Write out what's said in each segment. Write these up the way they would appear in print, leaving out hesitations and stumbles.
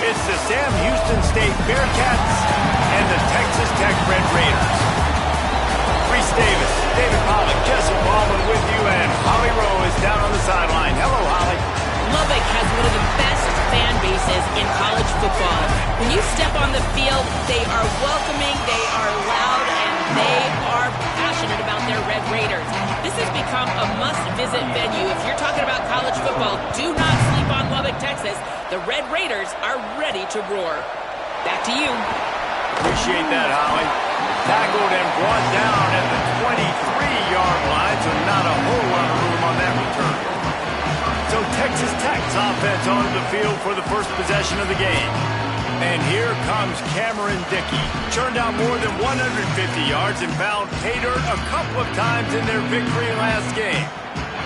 It's the Sam Houston State Bearcats and the Texas Tech Red Raiders. Reese Davis, David Pollock, Jesse Baldwin with you, and Holly Rowe is down on the sideline. Hello, Holly. Lubbock has one of the best fan bases in college football. When you step on the field, they are welcoming, they are loud, and they are passionate about their Red Raiders. This has become a must-visit venue. If you're talking about college football, do not sleep on Lubbock, Texas. The Red Raiders are ready to roar. Back to you. Appreciate that, Holly. Tackled and brought down at the 23-yard line, so not a whole lot of room on that return. So Texas Tech's offense onto the field for the first possession of the game. And here comes Cameron Dickey. Churned out more than 150 yards and found pay dirt a couple of times in their victory last game.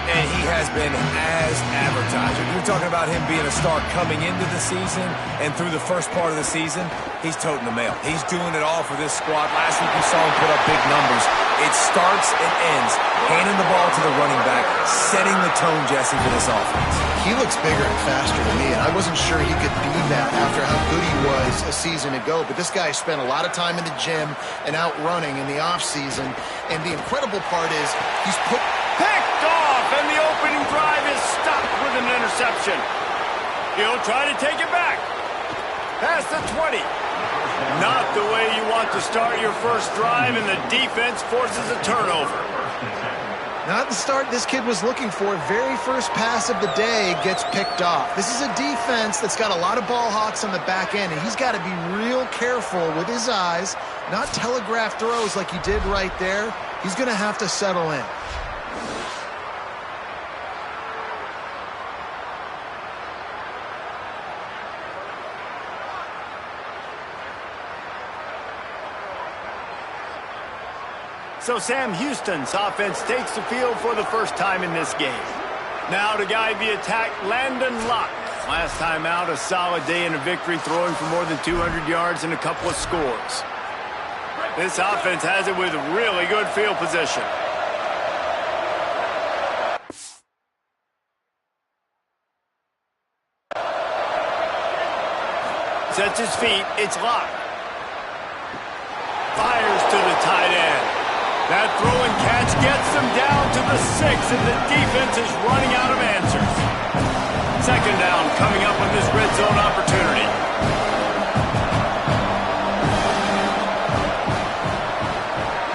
And he has been as advertised. You're talking about him being a star coming into the season, and through the first part of the season, he's toting the mail. He's doing it all for this squad. Last week you saw him put up big numbers. It starts and ends handing the ball to the running back, setting the tone, Jesse, for this offense. He looks bigger and faster to me, and I wasn't sure he could be that after how good he was a season ago. But this guy spent a lot of time in the gym and out running in the offseason. And the incredible part is he's put... Picked off, and the opening drive is stopped with an interception. He'll try to take it back. Past the 20. Not the way you want to start your first drive, and the defense forces a turnover. Not the start this kid was looking for. Very first pass of the day gets picked off. This is a defense that's got a lot of ball hawks on the back end, and he's got to be real careful with his eyes, not telegraph throws like he did right there. He's going to have to settle in. So Sam Houston's offense takes the field for the first time in this game. Now to guide the attack, Landon Locke. Last time out, a solid day and a victory, throwing for more than 200 yards and a couple of scores. This offense has it with really good field position. Sets his feet, it's Locke. Fires to the tight end. That throw and catch gets them down to the 6, and the defense is running out of answers. Second down coming up on this red zone opportunity.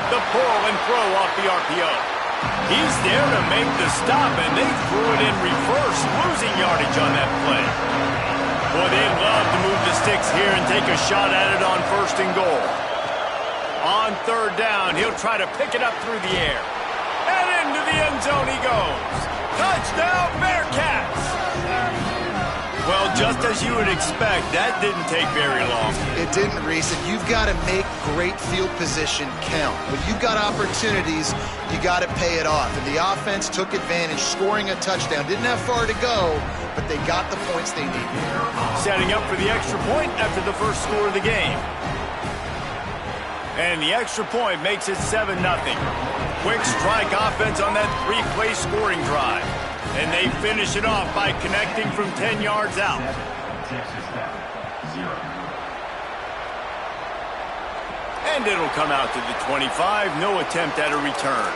The pull and throw off the RPO. He's there to make the stop, and they threw it in reverse, losing yardage on that play. Boy, they'd love to move the sticks here and take a shot at it on 1st and goal. On 3rd down, he'll try to pick it up through the air. And into the end zone he goes. Touchdown, Bearcats! Well, just as you would expect, that didn't take very long. It didn't, Reese, and you've got to make great field position count. When you've got opportunities, you got to pay it off. And the offense took advantage, scoring a touchdown. Didn't have far to go, but they got the points they needed. Setting up for the extra point after the first score of the game. And the extra point makes it 7-0. Quick strike offense on that 3-play scoring drive. And they finish it off by connecting from 10 yards out. And it'll come out to the 25. No attempt at a return.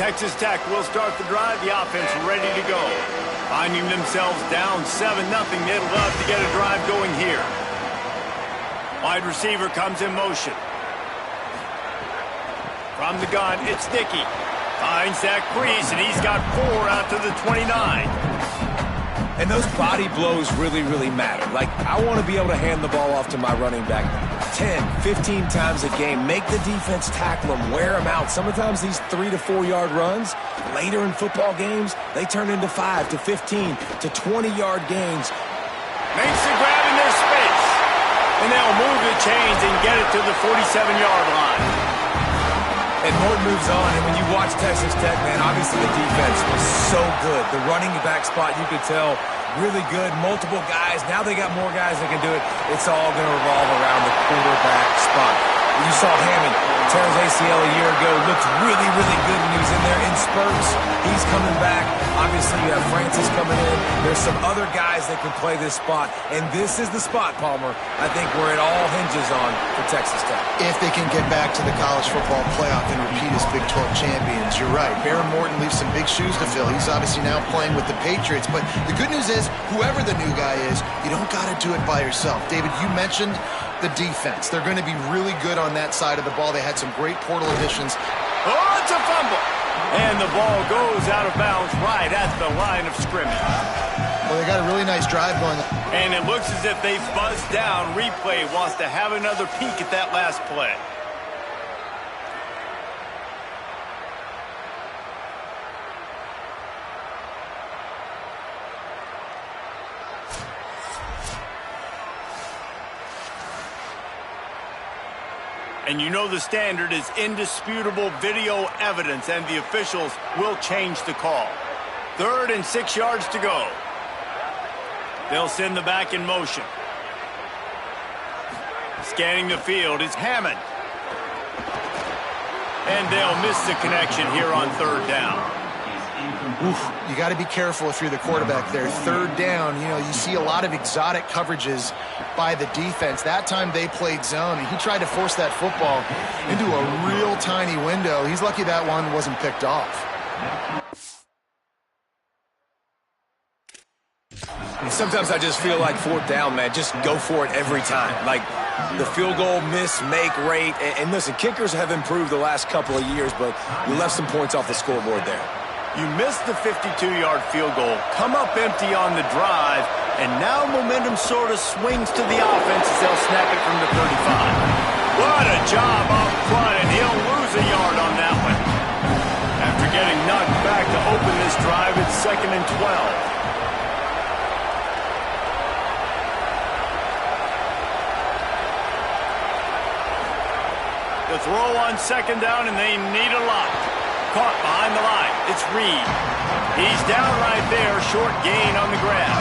Texas Tech will start the drive. The offense ready to go. Finding themselves down 7-0. They'd love to get a drive going here. Wide receiver comes in motion. From the gun, it's Dickey. Finds that crease, and he's got 4 out to the 29. And those body blows really, really matter. Like, I want to be able to hand the ball off to my running back 10, 15 times a game. Make the defense tackle him, wear him out. Sometimes these 3 to 4 yard runs, later in football games, they turn into 5 to 15 to 20 yard gains. Makes the grab in their space. And they'll move the chains and get it to the 47-yard line. And Morton moves on, and when you watch Texas Tech, man, obviously the defense was so good. The running back spot, you could tell, really good. Multiple guys. Now they got more guys that can do it. It's all going to revolve around the quarterback spot. You saw Hammond tear his ACL a year ago. Looked really, really good when he was in there in spurts. He's coming back. Obviously, you have Francis coming in. There's some other guys that can play this spot. And this is the spot, Palmer, I think, where it all hinges on for Texas Tech. If they can get back to the college football playoff and repeat as Big 12 champions, you're right. Baron Morton leaves some big shoes to fill. He's obviously now playing with the Patriots. But the good news is, whoever the new guy is, you don't got to do it by yourself. David, you mentioned the defense. They're going to be really good on that side of the ball. They had some great portal additions. Oh, it's a fumble. And the ball goes out of bounds right at the line of scrimmage. Well, they got a really nice drive going. And it looks as if they've buzzed down. Replay wants to have another peek at that last play. And you know the standard is indisputable video evidence, and the officials will change the call. 3rd and 6 yards to go. They'll send the back in motion. Scanning the field is Hammond. And they'll miss the connection here on 3rd down. Oof, you got to be careful if you're the quarterback there. 3rd down, you see a lot of exotic coverages by the defense. That time they played zone, and he tried to force that football into a real tiny window. He's lucky that one wasn't picked off. Sometimes I just feel like 4th down, man, just go for it every time. Like the field goal miss-make rate. And listen, kickers have improved the last couple of years, but you left some points off the scoreboard there. You missed the 52-yard field goal, come up empty on the drive, and now momentum sort of swings to the offense as they'll snap it from the 35. What a job up front, and he'll lose a yard on that one. After getting knocked back to open this drive, it's 2nd and 12. The throw on 2nd down, and they need a lot. Caught behind the line. It's Reed. He's down right there. Short gain on the grab.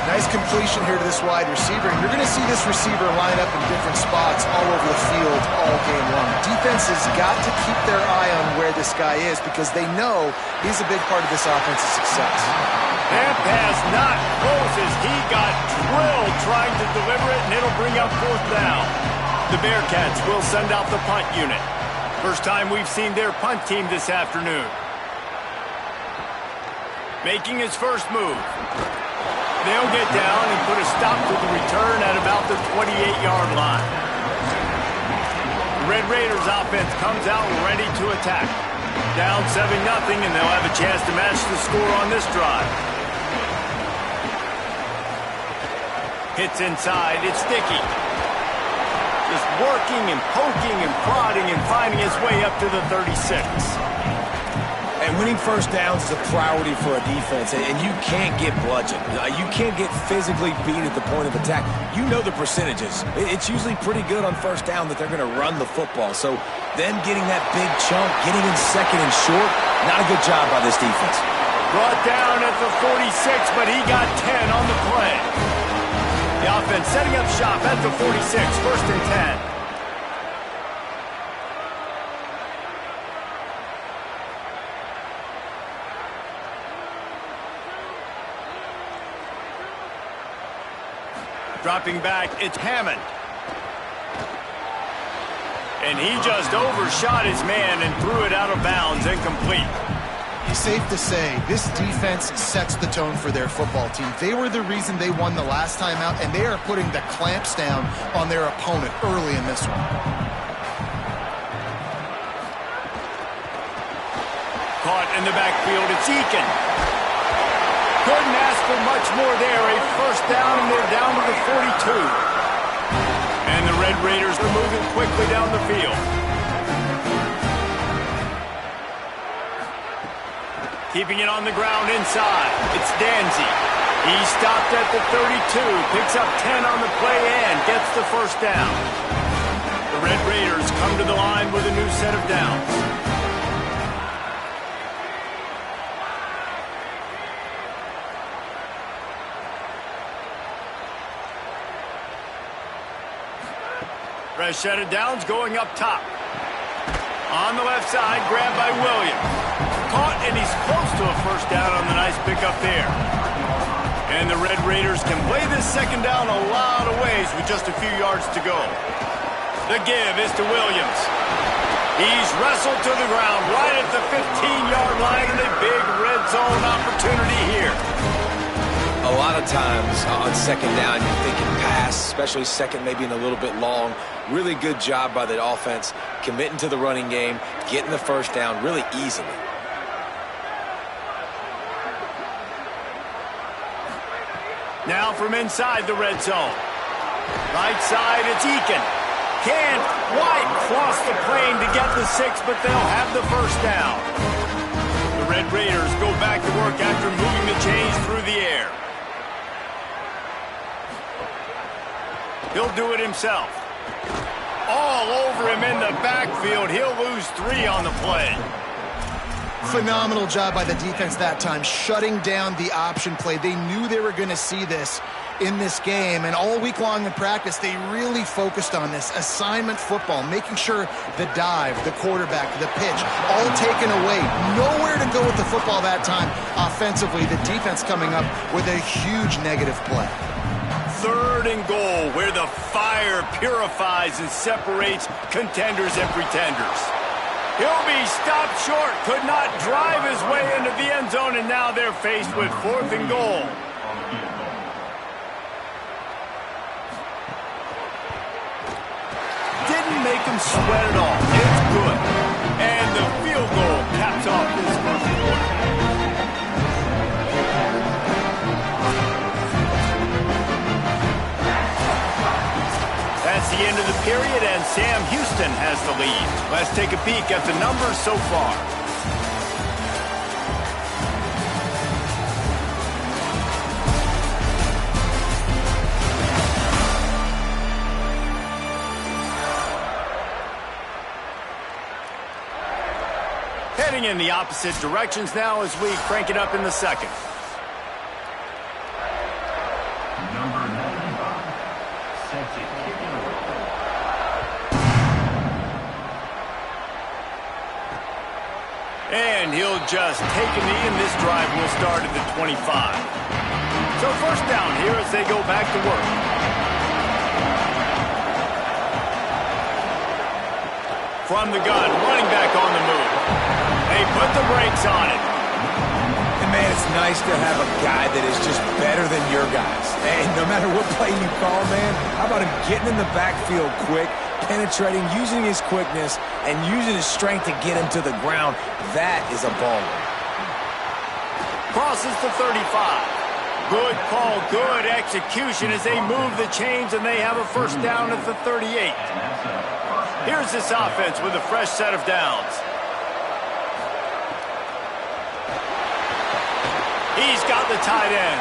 Nice completion here to this wide receiver. And you're going to see this receiver line up in different spots all over the field all game long. Defense has got to keep their eye on where this guy is because they know he's a big part of this offense's success. That pass not close as he got drilled trying to deliver it, and it'll bring up 4th down. The Bearcats will send out the punt unit. First time we've seen their punt team this afternoon. Making his first move. They'll get down and put a stop to the return at about the 28-yard line. The Red Raiders offense comes out ready to attack. Down 7-0, and they'll have a chance to match the score on this drive. Hits inside, it's Dickey. Just working and poking and prodding and finding his way up to the 36. And winning first downs is a priority for a defense, and you can't get bludgeoned. You can't get physically beat at the point of attack. You know the percentages. It's usually pretty good on first down that they're going to run the football. So then getting that big chunk, getting in 2nd and short, not a good job by this defense. Brought down at the 46, but he got 10 on the play. The offense setting up shop at the 46, 1st and 10. Dropping back, it's Hammond. And he just overshot his man and threw it out of bounds, incomplete. It's safe to say this defense sets the tone for their football team. They were the reason they won the last time out, and they are putting the clamps down on their opponent early in this one. Caught in the backfield, it's Eakin. Couldn't ask for much more there. A first down, and they're down to the 42. And the Red Raiders are moving quickly down the field. Keeping it on the ground inside. It's Danzy. He stopped at the 32, picks up 10 on the play and gets the first down. The Red Raiders come to the line with a new set of downs. Fresh set of downs going up top. On the left side, grabbed by Williams. Caught, and he's close to a first down on the nice pickup there. And the Red Raiders can play this second down a lot of ways with just a few yards to go. The give is to Williams. He's wrestled to the ground right at the 15-yard line, and a big red zone opportunity here. A lot of times on second down, you're thinking pass, especially second, maybe in a little bit long. Really good job by the offense, committing to the running game, getting the first down really easily. Now from inside the red zone. Right side, it's Eakin. Can't quite cross the plane to get the 6, but they'll have the first down. The Red Raiders go back to work after moving the chains through the air. He'll do it himself. All over him in the backfield. He'll lose 3 on the play. Phenomenal job by the defense that time, shutting down the option play. They knew they were going to see this in this game, and all week long in practice, they really focused on this assignment football, making sure the dive, the quarterback, the pitch, all taken away. Nowhere to go with the football that time offensively. The defense coming up with a huge negative play. 3rd and goal, where the fire purifies and separates contenders and pretenders. He'll be stopped short, could not drive his way into the end zone, and now they're faced with 4th and goal. Didn't make him sweat at all. It's good. And the field goal caps off this first quarter. That's the end of the period, and Sam Houston has the lead. Let's take a peek at the numbers so far. Heading in the opposite directions now as we crank it up in the second. Number 95, sets it kicking away. And he'll just take a knee, and this drive will start at the 25. So first down here as they go back to work. From the gun, running back on the move. They put the brakes on it. And man, it's nice to have a guy that is just better than your guys. And no matter what play you call, man, how about him getting in the backfield quick, penetrating, using his quickness, and using his strength to get him to the ground. That is a baller. Crosses the 35. Good call, good execution as they move the chains, and they have a first down at the 38. Here's this offense with a fresh set of downs. He's got the tight end.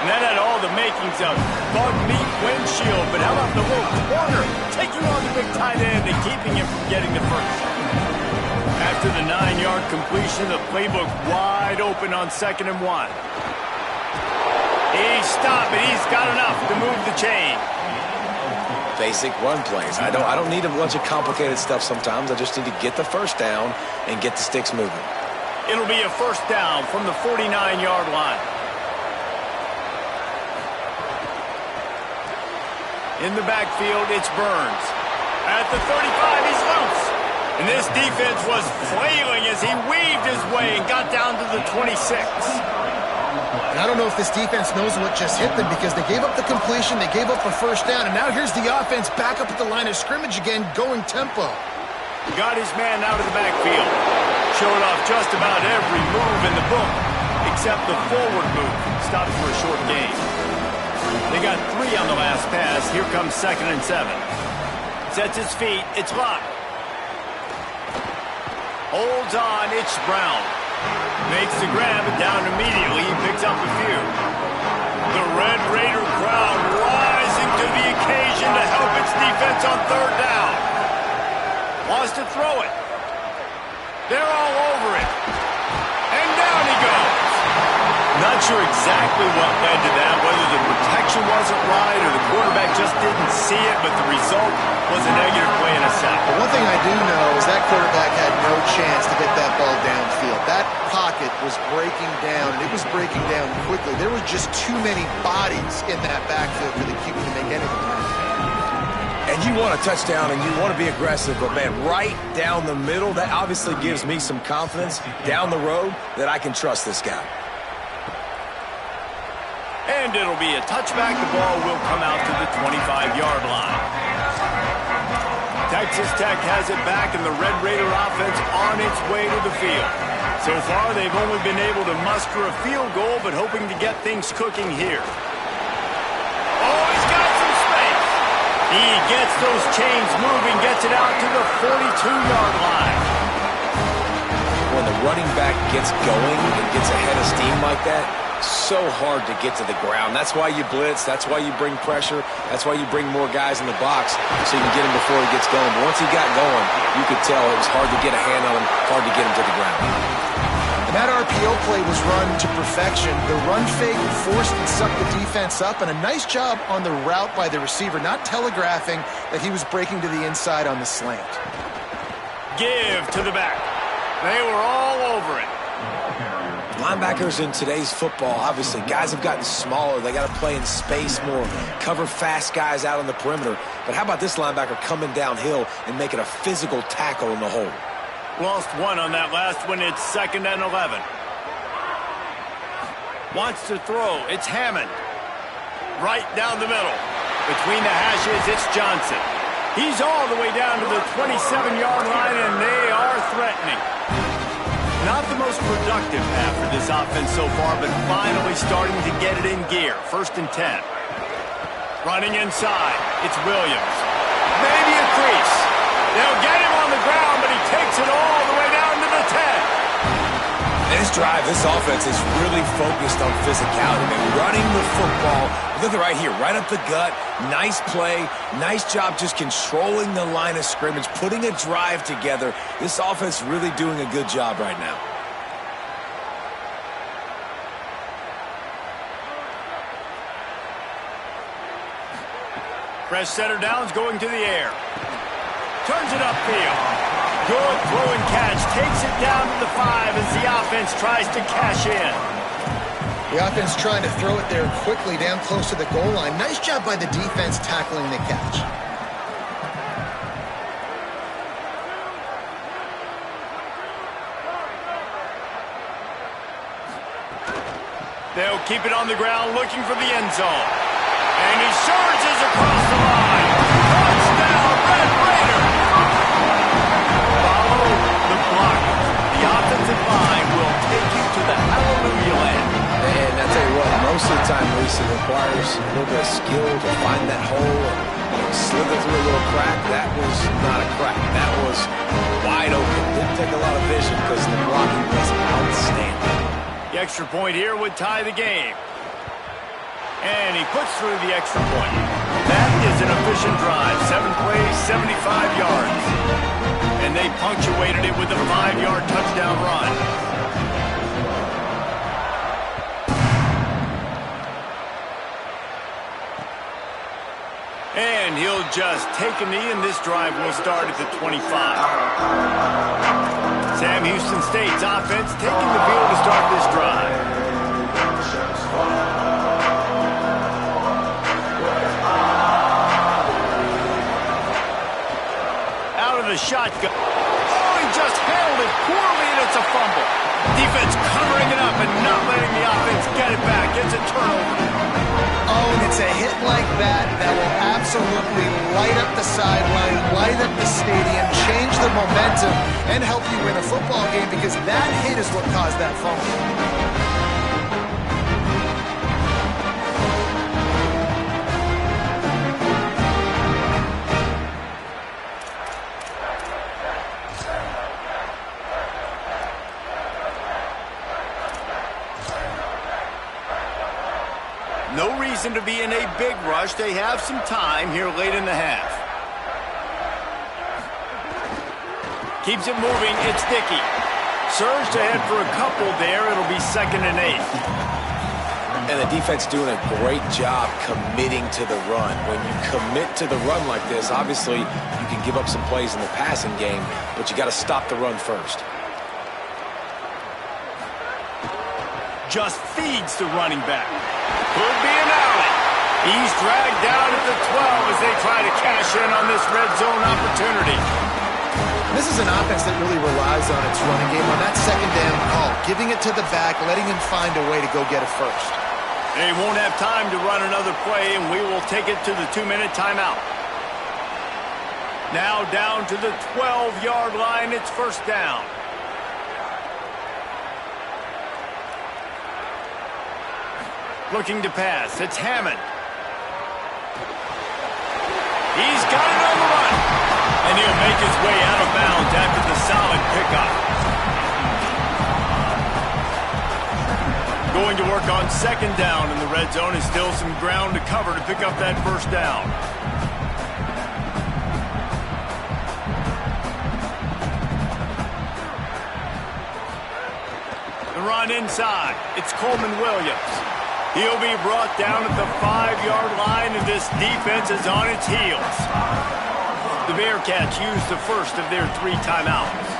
And that had all the makings of bug meat windshield. But how about the little corner taking on the big tight end and keeping him from getting the first? After the 9-yard completion, the playbook wide open on 2nd and 1. He's stopped, and he's got enough to move the chain. Basic run plays. I don't need a bunch of complicated stuff sometimes. I just need to get the first down and get the sticks moving. It'll be a first down from the 49-yard line. In the backfield, it's Burns. At the 35, he's loose. And this defense was flailing as he weaved his way and got down to the 26. And I don't know if this defense knows what just hit them, because they gave up the completion, they gave up a first down, and now here's the offense back up at the line of scrimmage again, going tempo. Got his man out of the backfield. Showed off just about every move in the book, except the forward move. Stopped for a short gain. They got 3 on the last pass. Here comes 2nd and 7. Sets his feet. It's locked. Holds on. It's Brown. Makes the grab, and down immediately. He picks up a few. The Red Raider crowd rising to the occasion to help its defense on 3rd down. Wants to throw it. They're all over it. And down he goes. Not sure exactly what led to that, whether the protection wasn't right or the quarterback just didn't see it, but the result was a negative play and a sack. But one thing I do know is that quarterback had no chance to get that ball downfield. That pocket was breaking down, and it was breaking down quickly. There were just too many bodies in that backfield for the QB to make anything happen. And you want a touchdown and you want to be aggressive, but man, right down the middle, that obviously gives me some confidence down the road that I can trust this guy. And it'll be a touchback. The ball will come out to the 25-yard line. Texas Tech has it back, and the Red Raider offense on its way to the field. So far, they've only been able to muster a field goal, but hoping to get things cooking here. Oh, he's got some space. He gets those chains moving, gets it out to the 42-yard line. When the running back gets going and gets ahead of steam like that, so hard to get to the ground. That's why you blitz. That's why you bring pressure. That's why you bring more guys in the box so you can get him before he gets going. But once he got going, you could tell it was hard to get a hand on him, hard to get him to the ground. And that RPO play was run to perfection. The run fake forced and sucked the defense up, and a nice job on the route by the receiver, not telegraphing that he was breaking to the inside on the slant. Give to the back. They were all over it. Linebackers in today's football, obviously, guys have gotten smaller. They got to play in space more, cover fast guys out on the perimeter. But how about this linebacker coming downhill and making a physical tackle in the hole? Lost one on that last one. It's 2nd and 11. Wants to throw. It's Hammond. Right down the middle. Between the hashes, it's Johnson. He's all the way down to the 27-yard line, and they are threatening. Not the most productive half for this offense so far, but finally starting to get it in gear. 1st and 10. Running inside. It's Williams. Maybe a crease. They'll get him on the ground, but he takes it all the way down to the 10. This drive, this offense is really focused on physicality, man. Running the football. Look at right here, right up the gut. Nice play. Nice job just controlling the line of scrimmage, putting a drive together. This offense really doing a good job right now. Press center downs going to the air. Turns it upfield. Good throw and catch. Takes it down to the 5 as the offense tries to cash in. The offense trying to throw it there quickly down close to the goal line. Nice job by the defense tackling the catch. They'll keep it on the ground looking for the end zone. And he surges across the line. Touchdown, Red Raider! Follow the block. The offensive line will take you to the hallelujah land. And I tell you what, most of the time, Lisa, requires a little bit of skill to find that hole and slither through a little crack. That was not a crack. That was wide open. Didn't take a lot of vision because the blocking was outstanding. The extra point here would tie the game. And he puts through the extra point. That is an efficient drive. 7 plays, 75 yards. And they punctuated it with a 5-yard touchdown run. And he'll just take a knee, and this drive will start at the 25. Sam Houston State's offense taking the field to start this drive. The shotgun. Oh, he just handled it poorly, and it's a fumble. Defense covering it up and not letting the offense get it back. It's a turnover. Oh, and it's a hit like that that will absolutely light up the sideline, light up the stadium, change the momentum, and help you win a football game because that hit is what caused that fumble. No reason to be in a big rush. They have some time here late in the half. Keeps it moving. It's Dickey. Surged ahead for a couple there. It'll be 2nd and 8. And the defense doing a great job committing to the run. When you commit to the run like this, obviously you can give up some plays in the passing game, but you got to stop the run first. Just feeds the running back. Could be an alley. He's dragged down at the 12 as they try to cash in on this red zone opportunity. This is an offense that really relies on its running game on that second down call, giving it to the back, letting him find a way to go get a first. They won't have time to run another play, and we will take it to the 2-minute timeout. Now down to the 12-yard line. It's first down. Looking to pass. It's Hammond. He's got it on the run. And he'll make his way out of bounds after the solid pickup. Going to work on second down in the red zone. Is still some ground to cover to pick up that first down. The run inside. It's Coleman Williams. He'll be brought down at the 5-yard line, and this defense is on its heels. The Bearcats use the first of their 3 timeouts.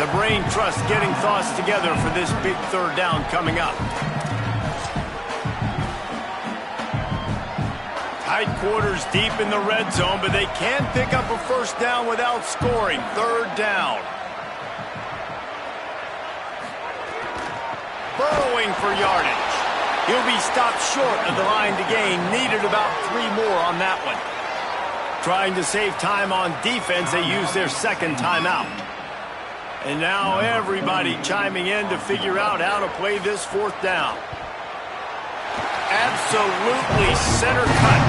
The brain trust getting thoughts together for this big third down coming up. Tight quarters deep in the red zone, but they can pick up a first down without scoring. Third down. Burrowing for yardage. He'll be stopped short of the line to gain. Needed about 3 more on that one. Trying to save time on defense, they use their second timeout. And now everybody chiming in to figure out how to play this fourth down. Absolutely center cut.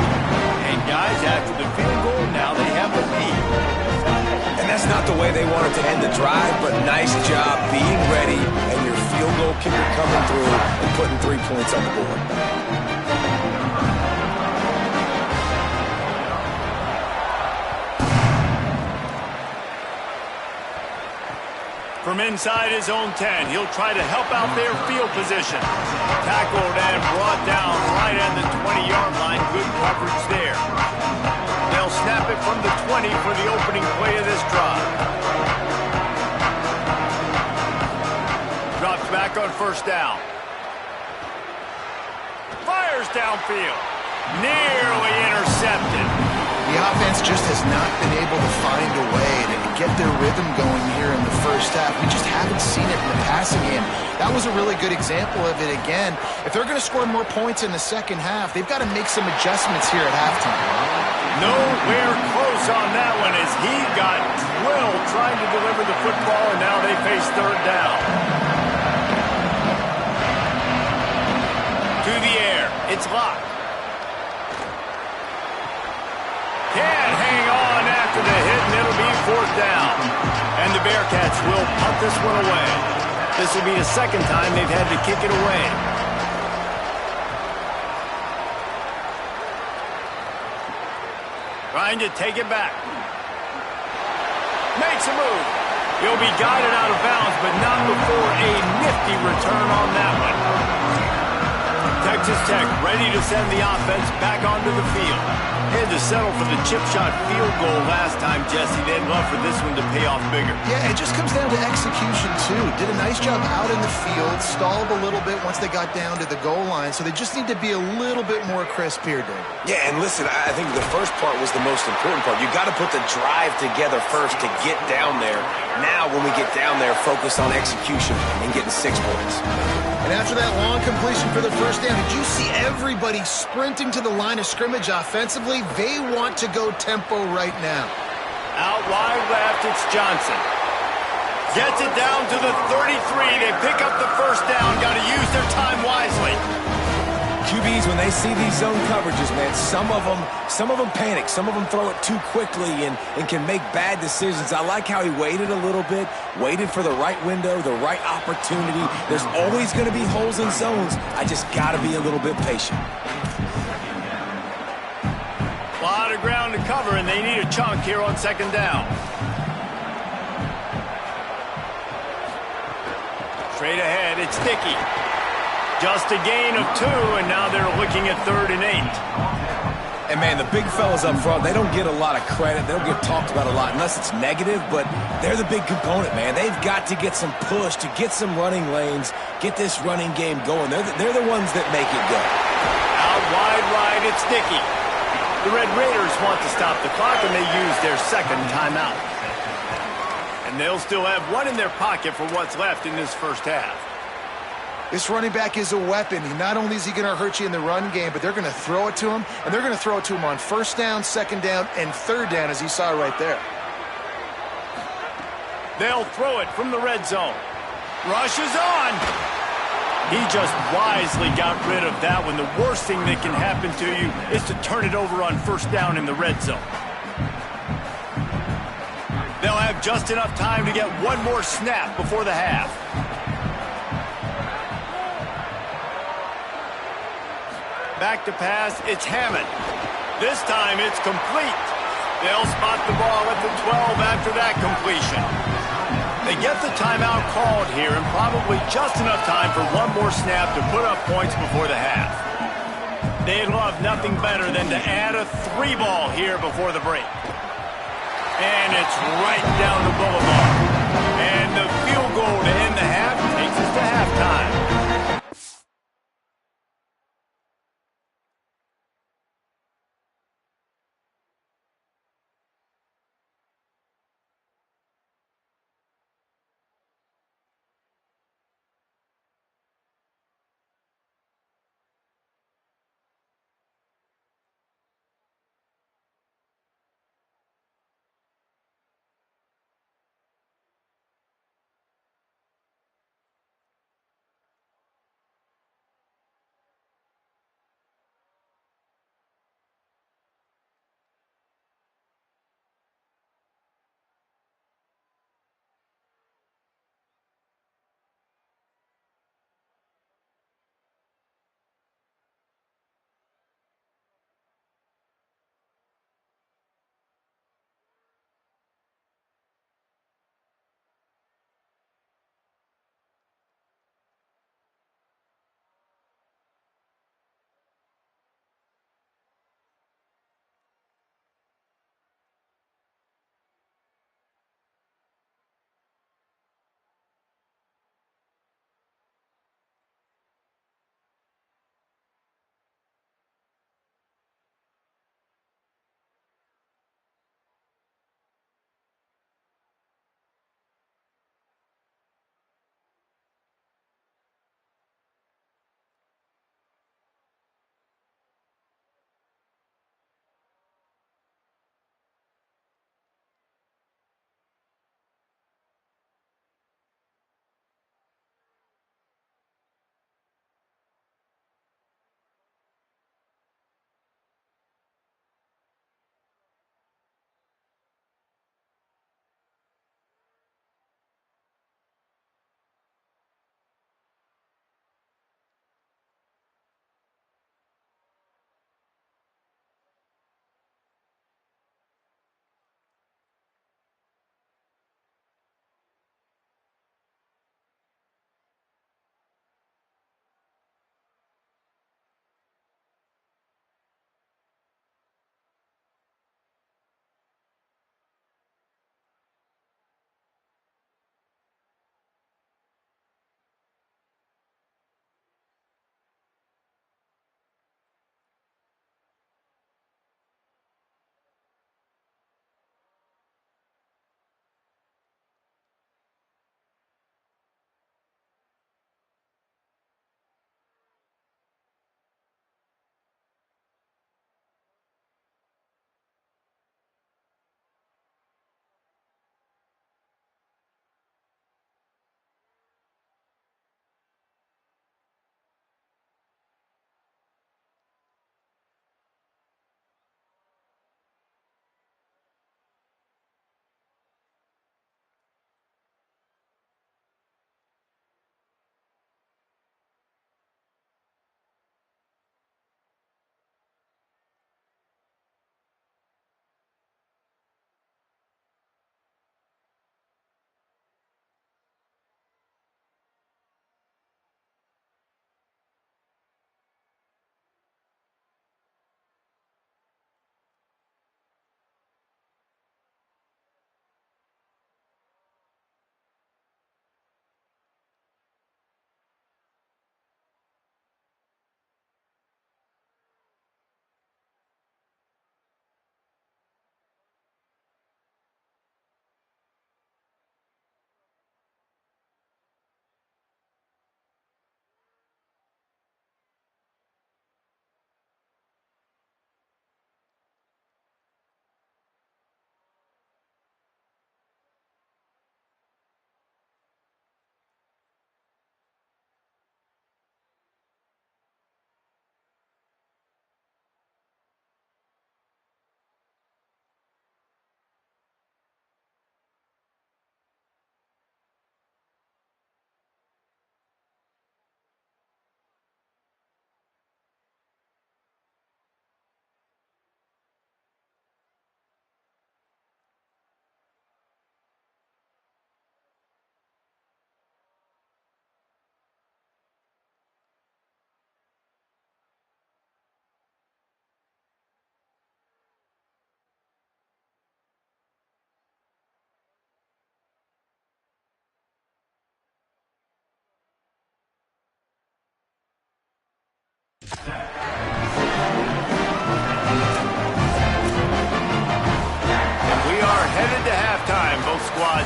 And guys, after the field goal, now they have the lead. And that's not the way they wanted to end the drive, but nice job being ready and your field goal kicker coming through and putting 3 points on the board. From inside his own 10, he'll try to help out their field position. Tackled and brought down right at the 20-yard line. Good coverage there. They'll snap it from the 20 for the opening play of this drive. Drops back on first down. Fires downfield. Nearly intercepted. The offense just has not been able to find a way to get their rhythm going here in the first half. We just haven't seen it in the passing game. That was a really good example of it again. If they're going to score more points in the second half, they've got to make some adjustments here at halftime. Nowhere close on that one as he got drilled trying to deliver the football, and now they face third down. To the air. It's locked. Can't hang on after the hit, and it'll be fourth down. And the Bearcats will punt this one away. This will be the second time they've had to kick it away. Trying to take it back. Makes a move. He'll be guided out of bounds, but not before a nifty return on that one. Texas Tech ready to send the offense back onto the field. Had to settle for the chip shot field goal last time, Jesse. They'd love for this one to pay off bigger. Yeah, it just comes down to execution, too. Did a nice job out in the field, stalled a little bit once they got down to the goal line, so they just need to be a little bit more crisp here, David. Yeah, and listen, I think the first part was the most important part. You got to put the drive together first to get down there. Now, when we get down there, focus on execution and getting 6 points. And after that long completion for the first down, did you see everybody sprinting to the line of scrimmage offensively? They want to go tempo right now. Out wide left, it's Johnson. Gets it down to the 33. They pick up the first down. Got to use their time wisely. QBs, when they see these zone coverages, man, some of them panic. Some of them throw it too quickly and can make bad decisions. I like how he waited a little bit, waited for the right window, the right opportunity. There's always going to be holes in zones. I just got to be a little bit patient. A lot of ground to cover, and they need a chunk here on second down. Straight ahead, it's Dickey. Just a gain of 2, and now they're looking at 3rd and 8. And, man, the big fellas up front, they don't get a lot of credit. They don't get talked about a lot unless it's negative, but they're the big component, man. They've got to get some push, to get some running lanes, get this running game going. They're the ones that make it go. Out wide right, it's Dickey. The Red Raiders want to stop the clock, and they use their second timeout. And they'll still have one in their pocket for what's left in this first half. This running back is a weapon. Not only is he going to hurt you in the run game, but they're going to throw it to him, and they're going to throw it to him on 1st down, 2nd down, and 3rd down, as you saw right there. They'll throw it from the red zone. Rush is on. He just wisely got rid of that one. The worst thing that can happen to you is to turn it over on 1st down in the red zone. They'll have just enough time to get one more snap before the half. Back to pass, it's Hammond. This time it's complete. They'll spot the ball at the 12 after that completion. They get the timeout called here, and probably just enough time for one more snap to put up points before the half. They'd love nothing better than to add a 3 ball here before the break. And it's right down the boulevard. And the field goal to end the half takes us to halftime.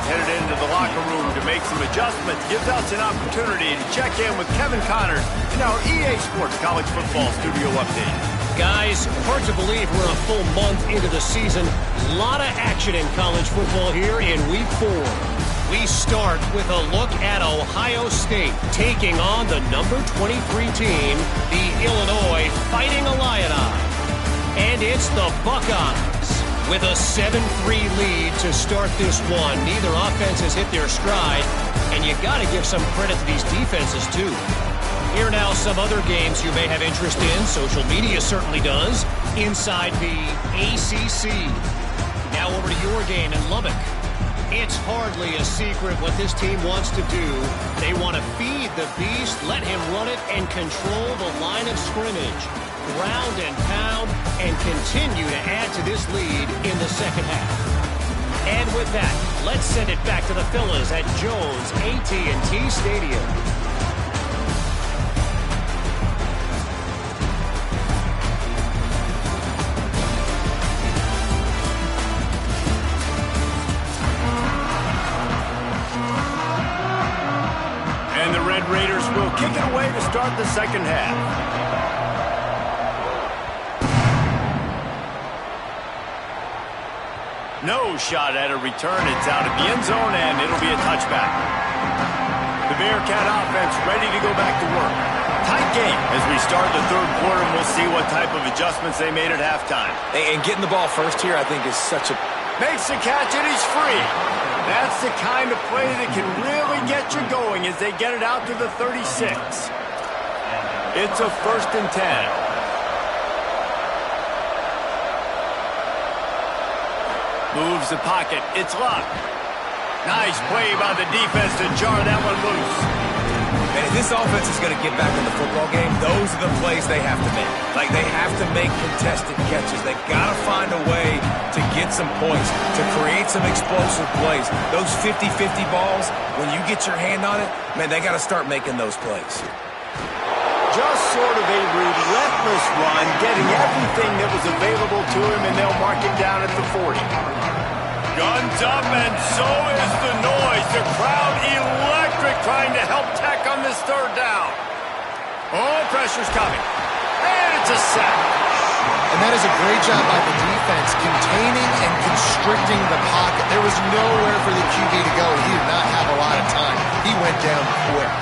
headed into the locker room to make some adjustments. Gives us an opportunity to check in with Kevin Connors in our EA Sports College Football Studio Update. Guys, hard to believe we're a full month into the season. A lot of action in college football here in Week 4. We start with a look at Ohio State taking on the number 23 team, the Illinois Fighting Illini. And it's the Buckeyes with a 7-3 lead to start this one. Neither offense has hit their stride, and you got to give some credit to these defenses too. Here now some other games you may have interest in. Social media certainly does. Inside the ACC. Now over to your game in Lubbock. It's hardly a secret what this team wants to do. They want to feed the beast, let him run it, and control the line of scrimmage. Ground and pound, and continue to add to this lead in the second half. And with that, let's send it back to the fellas at Jones AT&T Stadium. And the Red Raiders will kick it away to start the second half. No shot at a return. It's out of the end zone, and it'll be a touchback. The Bearcat offense ready to go back to work. Tight game as we start the third quarter, and we'll see what type of adjustments they made at halftime. And getting the ball first here, I think, is such a... Makes the catch, and he's free. That's the kind of play that can really get you going as they get it out to the 36. It's a 1st and 10. Moves the pocket. It's locked. Nice play by the defense to jar that one loose. And if this offense is going to get back in the football game, those are the plays they have to make. Like, they have to make contested catches. They've got to find a way to get some points, to create some explosive plays. Those 50-50 balls, when you get your hand on it, man, they got to start making those plays. Just sort of a relentless run, getting everything that was available to him, and they'll mark him down at the 40. Guns up, and so is the noise. The crowd electric, trying to help Tech on this third down. Oh, pressure's coming. And it's a sack. And that is a great job by the defense, containing and constricting the pocket. There was nowhere for the QB to go. He did not have a lot of time. He went down quick.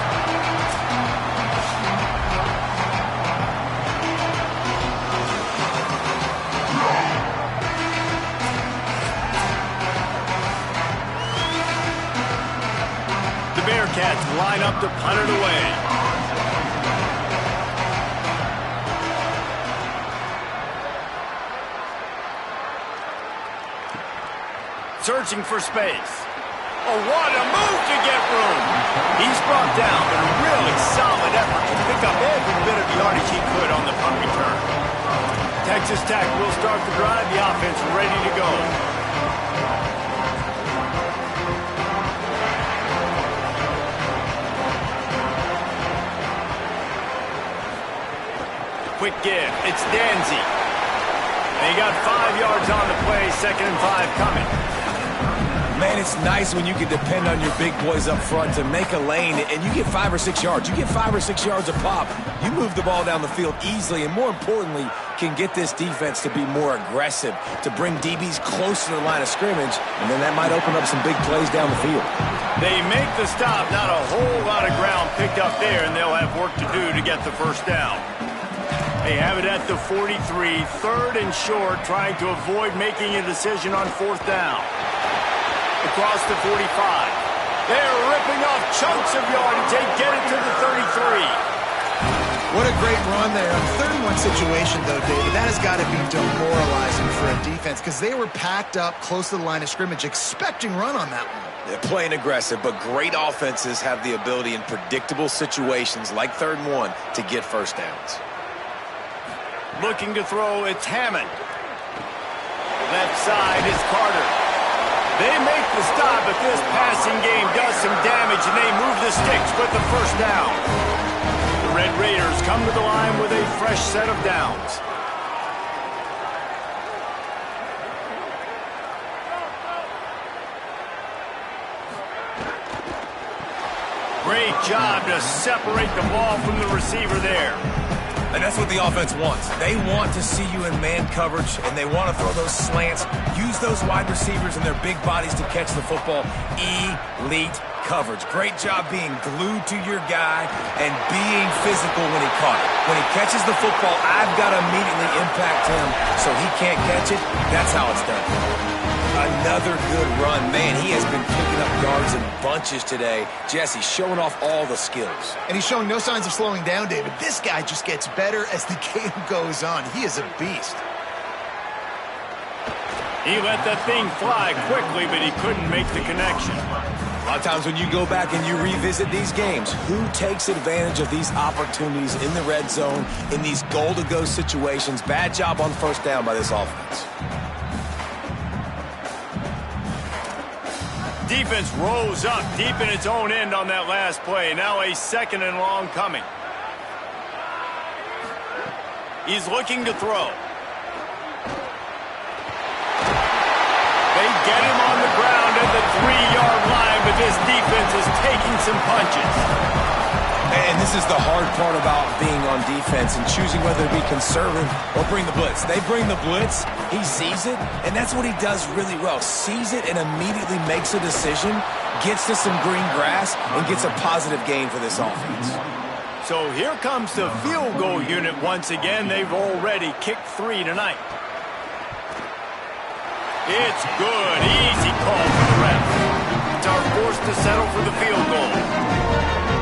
Bearcats line up to punt it away. Searching for space. Oh, what a move to get room. He's brought down, but a really solid effort to pick up every bit of yardage he could on the punt return. Texas Tech will start the drive. The offense ready to go. Quick give. It's Danzy. They got 5 yards on the play. 2nd and 5 coming. Man, it's nice when you can depend on your big boys up front to make a lane, and you get 5 or 6 yards. You get 5 or 6 yards a pop. You move the ball down the field easily, and more importantly, can get this defense to be more aggressive, to bring DBs close to the line of scrimmage, and then that might open up some big plays down the field. They make the stop. Not a whole lot of ground picked up there, and they'll have work to do to get the first down. They have it at the 43, 3rd and short, trying to avoid making a decision on 4th down. Across the 45. They're ripping off chunks of yardage. They get it to the 33. What a great run there. On 31 situation, though, David, that has got to be demoralizing for a defense because they were packed up close to the line of scrimmage, expecting run on that one. They're playing aggressive, but great offenses have the ability in predictable situations like 3rd and 1 to get first downs. Looking to throw, it's Hammond. Left side is Carter. They make the stop, but this passing game does some damage, and they move the sticks with the first down. The Red Raiders come to the line with a fresh set of downs. Great job to separate the ball from the receiver there. And that's what the offense wants. They want to see you in man coverage, and they want to throw those slants, use those wide receivers and their big bodies to catch the football. Elite coverage. Great job being glued to your guy and being physical when he caught it. When he catches the football, I've got to immediately impact him so he can't catch it. That's how it's done. Another good run. Man, he has been picking up yards in bunches today. Jesse showing off all the skills. And he's showing no signs of slowing down, David. This guy just gets better as the game goes on. He is a beast. He let that thing fly quickly, but he couldn't make the connection. A lot of times when you go back and you revisit these games, who takes advantage of these opportunities in the red zone, in these goal-to-go situations? Bad job on first down by this offense. Defense rose up deep in its own end on that last play. Now a 2nd and long coming. He's looking to throw. They get him on the ground at the 3-yard line, but this defense is taking some punches. And this is the hard part about being on defense and choosing whether to be conservative or bring the blitz. They bring the blitz, he sees it, and that's what he does really well. Sees it and immediately makes a decision, gets to some green grass, and gets a positive gain for this offense. So here comes the field goal unit once again. They've already kicked 3 tonight. It's good. Easy call for the ref. It's our forced to settle for the field goal.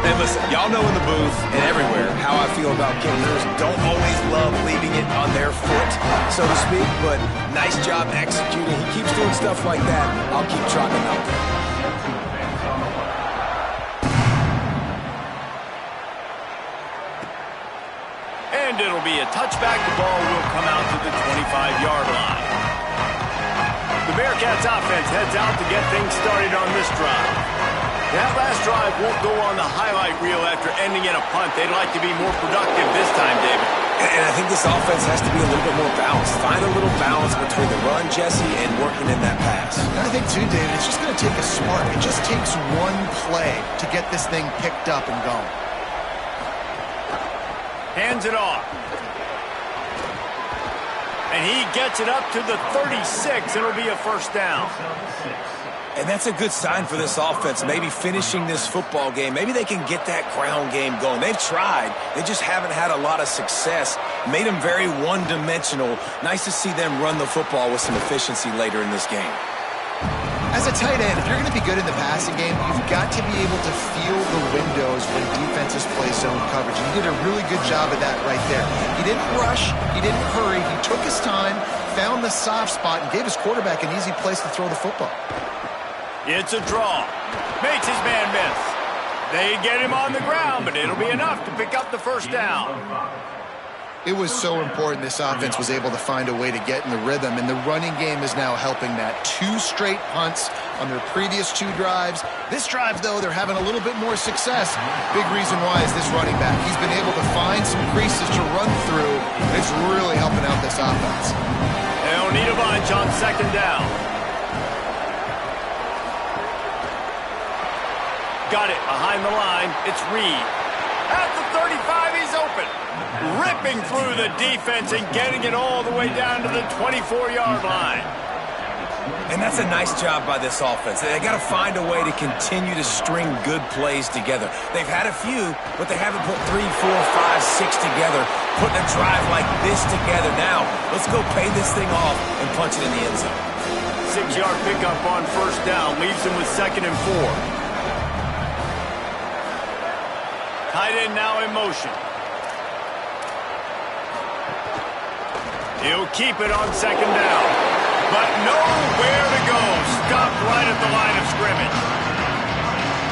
And listen, y'all know in the booth and everywhere how I feel about kickers. Don't always love leaving it on their foot, so to speak, but nice job executing. He keeps doing stuff like that. I'll keep trotting him out there. And it'll be a touchback. The ball will come out to the 25-yard line. The Bearcats offense heads out to get things started on this drive. That last drive won't go on the highlight reel after ending in a punt. They'd like to be more productive this time, David. And I think this offense has to be a little bit more balanced. Find a little balance between the run, Jesse, and working in that pass. And I think, too, David, it's just going to take a spark. It just takes one play to get this thing picked up and going. Hands it off. And he gets it up to the 36. It'll be a first down. And that's a good sign for this offense, maybe finishing this football game. Maybe they can get that ground game going. They've tried. They just haven't had a lot of success. Made them very one-dimensional. Nice to see them run the football with some efficiency later in this game. As a tight end, if you're going to be good in the passing game, you've got to be able to feel the windows when defenses play zone coverage. And he did a really good job of that right there. He didn't rush. He didn't hurry. He took his time, found the soft spot, and gave his quarterback an easy place to throw the football. It's a draw. Makes his man miss. They get him on the ground, but it'll be enough to pick up the first down. It was so important this offense was able to find a way to get in the rhythm, and the running game is now helping that. 2 straight punts on their previous 2 drives. This drive, though, they're having a little bit more success. Big reason why is this running back. He's been able to find some creases to run through. It's really helping out this offense. They don't need a bunch on 2nd down. Got it behind the line. It's Reed. At the 35, he's open. Ripping through the defense and getting it all the way down to the 24-yard line. And that's a nice job by this offense. They got to find a way to continue to string good plays together. They've had a few, but they haven't put 3, 4, 5, 6 together. Putting a drive like this together. Now, let's go pay this thing off and punch it in the end zone. 6-yard pickup on first down. Leaves him with 2nd and 4. Tight end now in motion. He'll keep it on 2nd down. But nowhere to go. Stopped right at the line of scrimmage.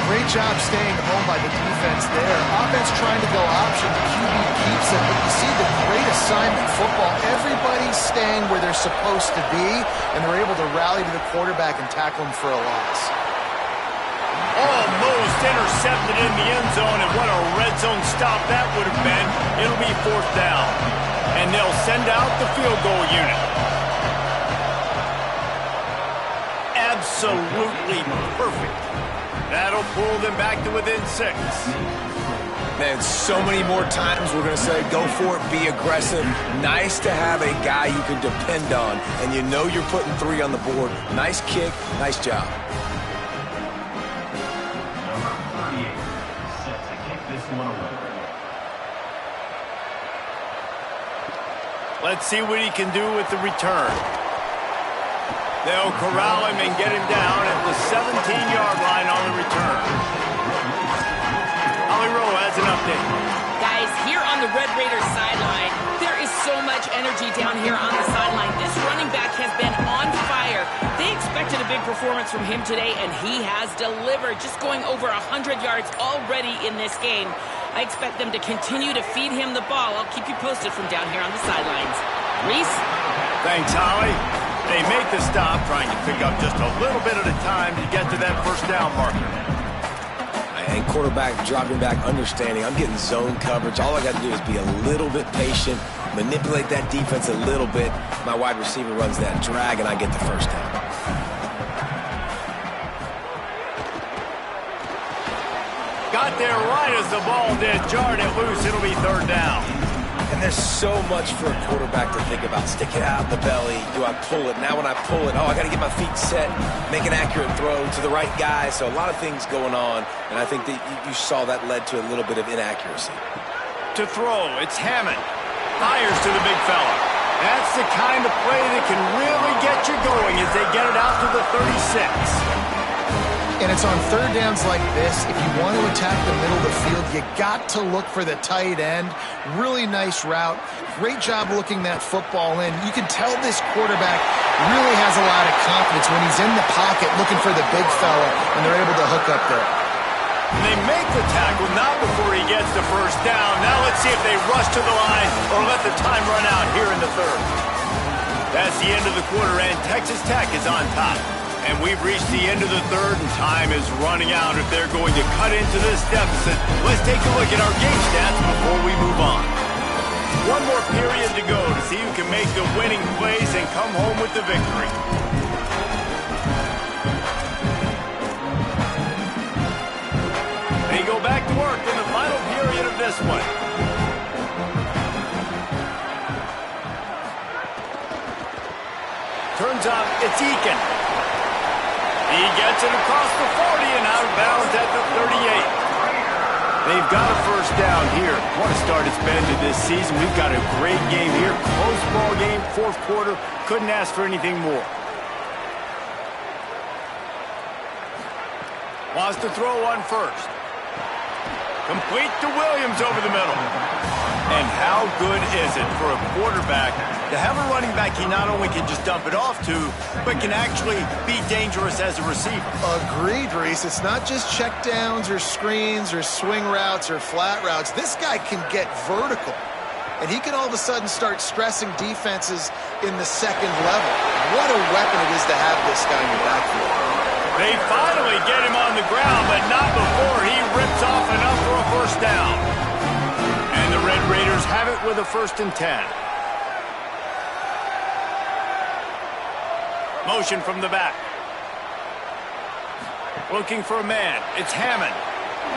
Great job staying home by the defense there. Offense trying to go option. The QB keeps it. But you see the great assignment football. Everybody's staying where they're supposed to be, and they're able to rally to the quarterback and tackle him for a loss. Almost intercepted in the end zone, and what a red zone stop that would have been. It'll be 4th down, and they'll send out the field goal unit. Absolutely perfect. That'll pull them back to within 6. Man, so many more times we're going to say, go for it, be aggressive. Nice to have a guy you can depend on, and you know you're putting 3 on the board. Nice kick, nice job. Number 38, set to kick this one away. Let's see what he can do with the return. They'll corral him and get him down at the 17-yard line on the return. Holly Rowe has an update. Guys, here on the Red Raiders sideline, there is so much energy down here on the sideline. This running back has been on fire. They expected a big performance from him today, and he has delivered, just going over 100 yards already in this game. I expect them to continue to feed him the ball. I'll keep you posted from down here on the sidelines. Reese? Thanks, Holly. They make the stop, trying to pick up just a little bit at a time to get to that first down marker. And quarterback dropping back, understanding I'm getting zone coverage. All I got to do is be a little bit patient, manipulate that defense a little bit. My wide receiver runs that drag, and I get the first down. Got there right as the ball did. Jarred it loose. It'll be third down. And there's so much for a quarterback to think about. Stick it out in the belly. Do I pull it? Now when I pull it, I got to get my feet set, make an accurate throw to the right guy. So a lot of things going on, and I think that you saw that led to a little bit of inaccuracy. To throw, it's Hammond. Fires to the big fella. That's the kind of play that can really get you going as they get it out to the 36. And it's on third downs like this. If you want to attack the middle of the field, you got to look for the tight end. Really nice route. Great job looking that football in. You can tell this quarterback really has a lot of confidence when he's in the pocket looking for the big fella, and they're able to hook up there. And they make the tackle, not before he gets the first down. Now let's see if they rush to the line or let the time run out here in the third. That's the end of the quarter, and Texas Tech is on top. And we've reached the end of the third, and time is running out if they're going to cut into this deficit. Let's take a look at our game stats before we move on. One more period to go to see who can make the winning plays and come home with the victory. They go back to work in the final period of this one. Turns out it's Eakin. He gets it across the 40 and out of bounds at the 38. They've got a first down here. What a start it's been to this season. We've got a great game here. Close ball game, fourth quarter. Couldn't ask for anything more. Wants to throw one first. Complete to Williams over the middle. And how good is it for a quarterback to have a running back he not only can just dump it off to, but can actually be dangerous as a receiver? Agreed, Reese. It's not just check downs or screens or swing routes or flat routes. This guy can get vertical, and he can all of a sudden start stressing defenses in the second level. What a weapon it is to have this guy in your backfield. They finally get him on the ground, but not before he rips off enough for a first down. And the Red Raiders have it with a 1st and 10. Motion from the back. Looking for a man. It's Hammond.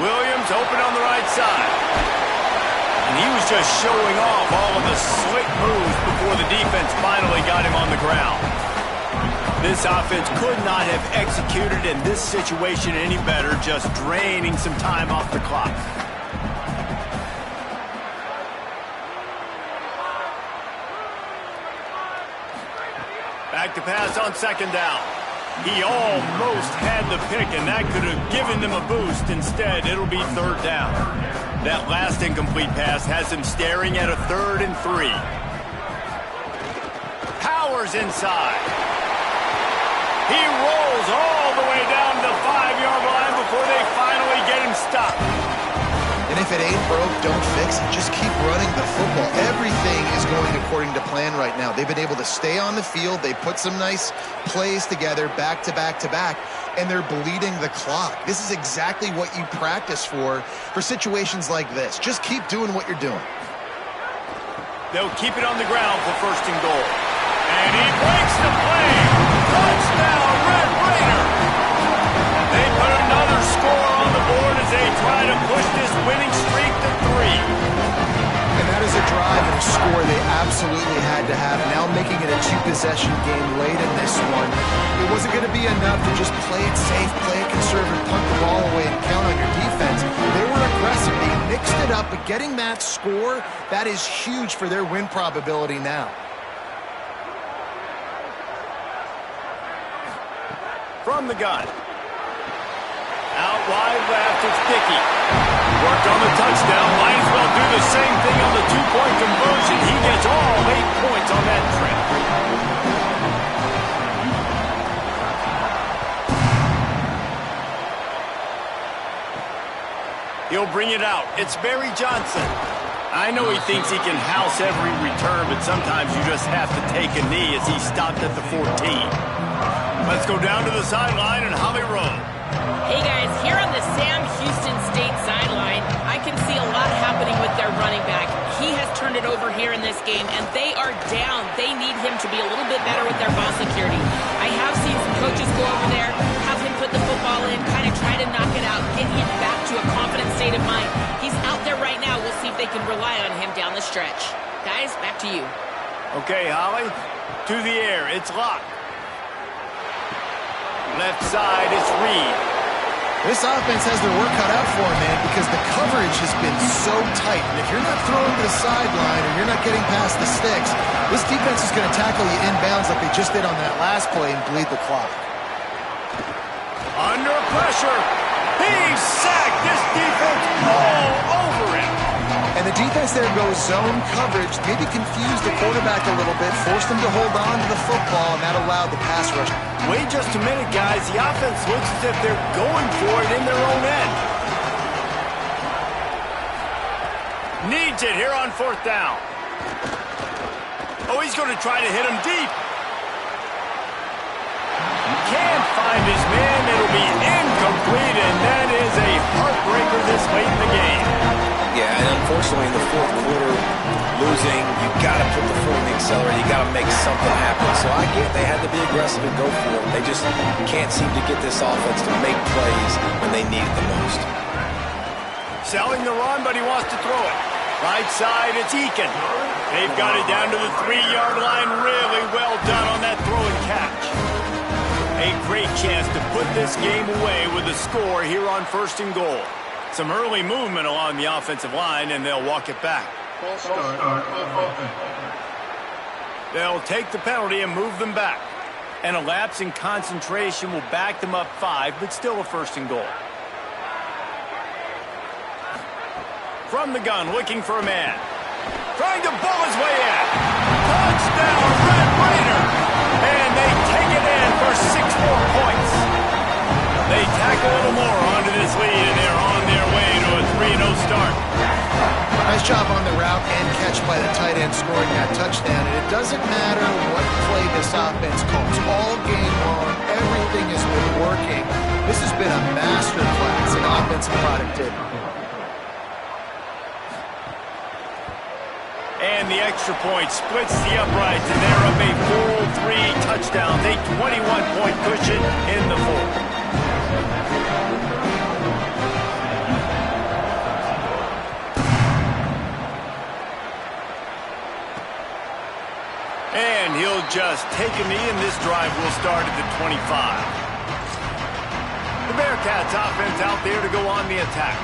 Williams open on the right side. And he was just showing off all of the slick moves before the defense finally got him on the ground. This offense could not have executed in this situation any better, just draining some time off the clock. Back to pass on 2nd down. He almost had the pick, and that could have given them a boost. Instead, it'll be 3rd down. That last incomplete pass has him staring at a 3rd and 3. Powers inside. He rolls all the way down the 5-yard line before they finally get him stopped. And if it ain't broke, don't fix it. Just keep running the football. Everything is going according to plan right now. They've been able to stay on the field. They put some nice plays together back to back to back, and they're bleeding the clock. This is exactly what you practice for situations like this. Just keep doing what you're doing. They'll keep it on the ground for 1st and goal. And he breaks the play. Touchdown, Red Raider. They put another drive and a score they absolutely had to have. Now making it a two-possession game late in this one. It wasn't going to be enough to just play it safe, play it conservative, punt the ball away, and count on your defense. They were aggressive. They mixed it up, but getting that score, that is huge for their win probability now. From the gun. Out wide left, it's Dickey. Worked on the touchdown. Might as well do the same thing on the two-point conversion. He gets all 8 points on that trip. He'll bring it out. It's Barry Johnson. I know he thinks he can house every return, but sometimes you just have to take a knee as he stopped at the 14. Let's go down to the sideline and Holly Rowe. Hey guys, here on the Sam Houston State sideline, I can see a lot happening with their running back. He has turned it over here in this game, and they are down. They need him to be a little bit better with their ball security. I have seen some coaches go over there, have him put the football in, kind of try to knock it out, get him back to a confident state of mind. He's out there right now. We'll see if they can rely on him down the stretch. Guys, back to you. Okay, Holly. To the air. It's locked. Left side, it's Reed. This offense has their work cut out for them, man, because the coverage has been so tight. And if you're not throwing to the sideline or you're not getting past the sticks, this defense is going to tackle you inbounds like they just did on that last play and bleed the clock. Under pressure. He's sacked. This defense all over him. And the defense there goes zone coverage, maybe confused the quarterback a little bit, forced him to hold on to the football, and that allowed the pass rush. Wait just a minute, guys. The offense looks as if they're going for it in their own end. Needs it here on 4th down. Oh, he's going to try to hit him deep. Can't find his man. It'll be incomplete, and that is a heartbreaker this late in the game. Yeah, and unfortunately in the fourth quarter, losing, you got to put the foot on the accelerator. You got to make something happen. So I get they had to be aggressive and go for it. They just can't seem to get this offense to make plays when they need it the most. Selling the run, but he wants to throw it. Right side, it's Eakin. They've got it down to the 3-yard line. Really well done on that throw and catch. A great chance to put this game away with a score here on 1st and goal. Some early movement along the offensive line, and they'll walk it back. They'll take the penalty and move them back. And a lapse in concentration will back them up 5, but still a 1st and goal. From the gun, looking for a man. Trying to bull his way in. Touchdown, Red Raider! And they take it in for 6 more points. They tack a little more onto this lead, and they're on their way to a 3-0 start. Nice job on the route and catch by the tight end scoring that touchdown. And it doesn't matter what play this offense calls. All game long, everything has been working. This has been a masterclass in offensive productivity. And the extra point splits the uprights, and they're up a full 3 touchdowns, a 21-point cushion in the fourth. And he'll just take a knee, and this drive will start at the 25. The Bearcats offense out there to go on the attack.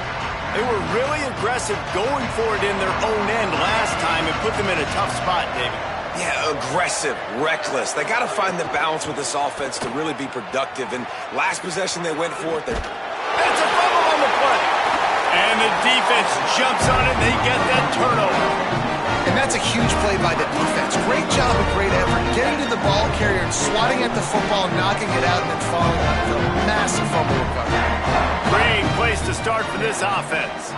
They were really aggressive going for it in their own end last time and put them in a tough spot, David. Yeah, aggressive, reckless. They got to find the balance with this offense to really be productive. And last possession they went for it. That's a fumble on the play. And the defense jumps on it, and they get that turnover. And that's a huge play by the defense. Great job and great effort. Getting to the ball carrier and swatting at the football, knocking it out, and then following up for a massive fumble recovery. Great place to start for this offense.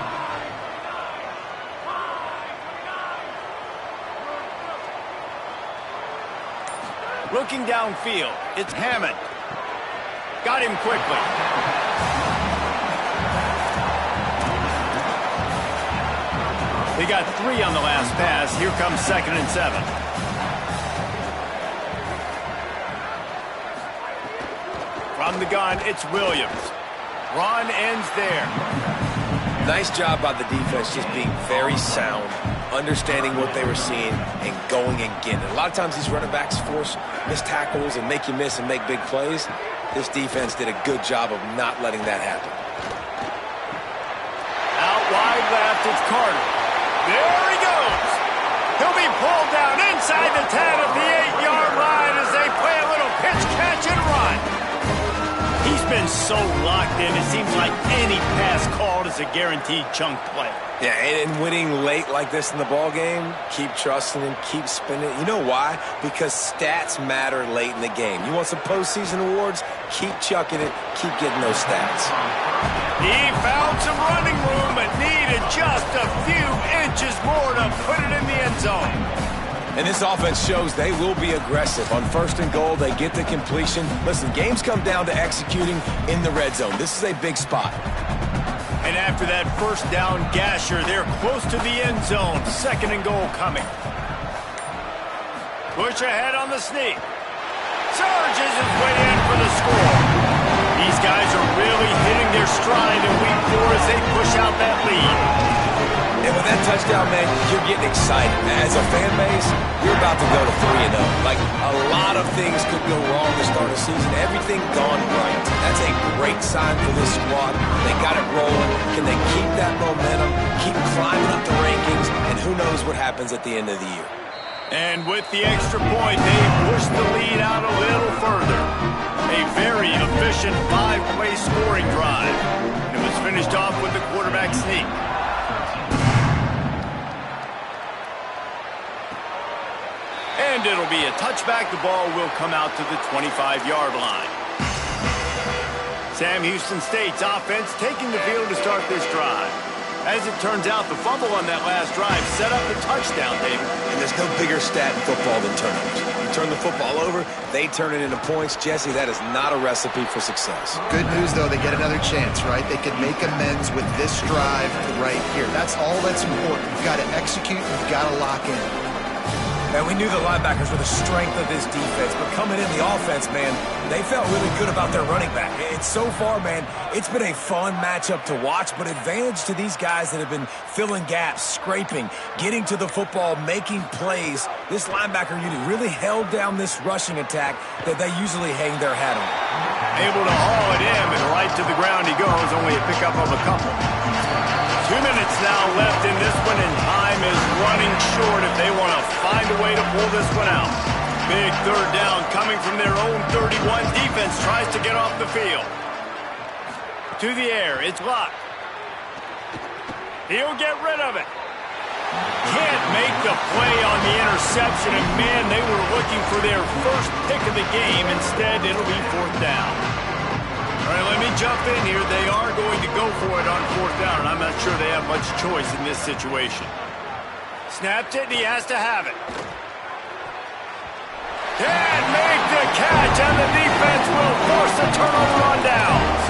Looking downfield, it's Hammond. Got him quickly. They got 3 on the last pass. Here comes 2nd and 7. From the gun, it's Williams. Run ends there. Nice job by the defense, just being very sound, understanding what they were seeing and going and getting it. A lot of times these running backs force missed tackles and make you miss and make big plays. This defense did a good job of not letting that happen. Out wide left, it's Carter. There he goes. He'll be pulled down inside the 10 of the 8-yard line as they play a little pitch, catch, and run. He's been so locked in, it seems like any pass called is a guaranteed chunk play. Yeah, and winning late like this in the ball game, keep trusting him, keep spinning. You know why? Because stats matter late in the game. You want some postseason awards? Keep chucking it, keep getting those stats. He found some running room, but needed just a few inches more to put it in the end zone. And this offense shows they will be aggressive. On 1st and goal, they get the completion. Listen, games come down to executing in the red zone. This is a big spot. And after that first down gasher, they're close to the end zone. 2nd and goal coming. Push ahead on the sneak. Surges his way in for the score. These guys are really hitting their stride in week 4 as they push out that lead. And with that touchdown, man, you're getting excited. As a fan base, you're about to go to 3-0. Like, a lot of things could go wrong to start a season. Everything gone right. That's a great sign for this squad. They got it rolling. Can they keep that momentum, keep climbing up the rankings, and who knows what happens at the end of the year. And with the extra point, they push the lead out a little further. A very efficient 5-play scoring drive. It was finished off with the quarterback sneak. And it'll be a touchback. The ball will come out to the 25-yard line. Sam Houston State's offense taking the field to start this drive. As it turns out, the fumble on that last drive set up the touchdown, David. And there's no bigger stat in football than turnovers. You turn the football over, they turn it into points. Jesse, that is not a recipe for success. Good news, though, they get another chance, right? They can make amends with this drive right here. That's all that's important. You've got to execute, you've got to lock in. Man, we knew the linebackers were the strength of this defense, but coming in the offense, man, they felt really good about their running back. It's so far, man, it's been a fun matchup to watch, but advantage to these guys that have been filling gaps, scraping, getting to the football, making plays. This linebacker unit really held down this rushing attack that they usually hang their hat on. Able to haul it in, and right to the ground he goes, only a pickup of a couple. 2 minutes now left in this one, and time is running short if they want to find a way to pull this one out. Big 3rd down coming from their own 31. Defense tries to get off the field. To the air, it's locked. He'll get rid of it. Can't make the play on the interception, and man, they were looking for their first pick of the game. Instead, it'll be 4th down. All right, let me jump in here. They are going to go for it on 4th down, and I'm not sure they have much choice in this situation. Snapped it, and he has to have it. Can't make the catch, and the defense will force a turnover on downs.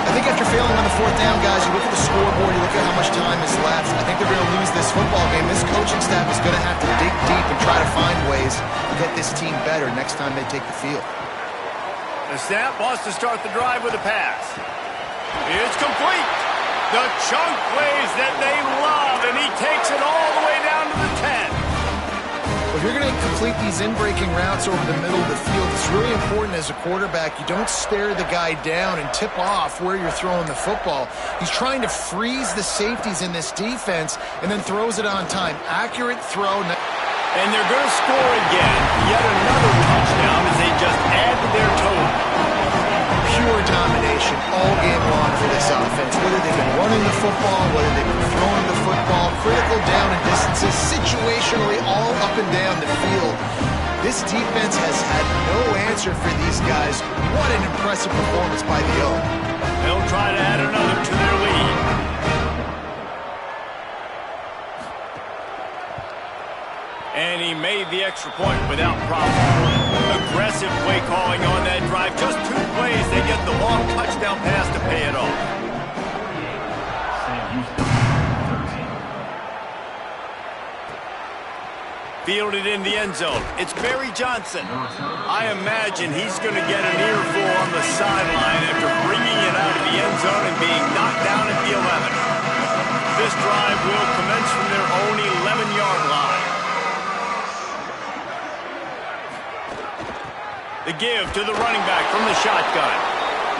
I think after failing on the 4th down, guys, you look at the scoreboard, you look at how much time is left. I think they're going to lose this football game. This coaching staff is going to have to dig deep and try to find ways to get this team better next time they take the field. The snap wants to start the drive with a pass. It's complete. The chunk plays that they love, and he takes it all the way down to the 10. If you're going to complete these in-breaking routes over the middle of the field, it's really important as a quarterback you don't stare the guy down and tip off where you're throwing the football. He's trying to freeze the safeties in this defense and then throws it on time. Accurate throw. And they're going to score again. Yet another touchdown as they just add to their total. Pure domination all game long for this offense. Whether they've been running the football, whether they've been throwing the football, critical down and distances, situationally all up and down the field. This defense has had no answer for these guys. What an impressive performance by the O. They'll try to add another to their lead. And he made the extra point without problem. Aggressive play calling on that drive. Just 2 plays, they get the long touchdown pass to pay it off. Fielded in the end zone. It's Barry Johnson. I imagine he's going to get an earful on the sideline after bringing it out of the end zone and being knocked down at the 11. This drive will commence from their own 11-yard line. The give to the running back from the shotgun.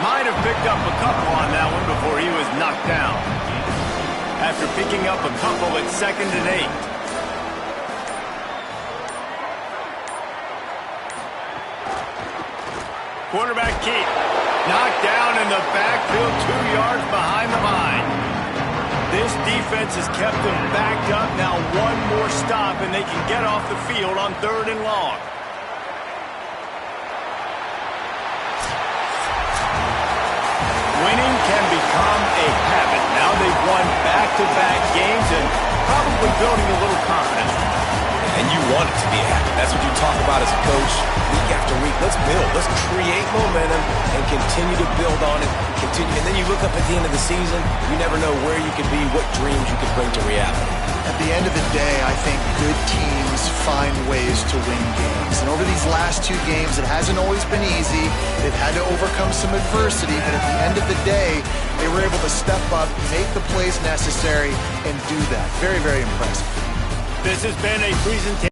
Might have picked up a couple on that one before he was knocked down. After picking up a couple at 2nd and 8. Quarterback keep. Knocked down in the backfield 2 yards behind the line. This defense has kept them backed up. Now one more stop and they can get off the field on 3rd and long. Winning can become a habit. Now they've won back-to-back games and probably building a little confidence. And you want it to be a habit. That's what you talk about as a coach week after week. Let's build. Let's create momentum and continue to build on it. And then you look up at the end of the season, you never know where you could be, what dreams you could bring to reality. At the end of the day, I think good teams find ways to win games. And over these last 2 games, it hasn't always been easy. They've had to overcome some adversity, but at the end of the day, they were able to step up, make the plays necessary, and do that. Very, very impressive. This has been a presentation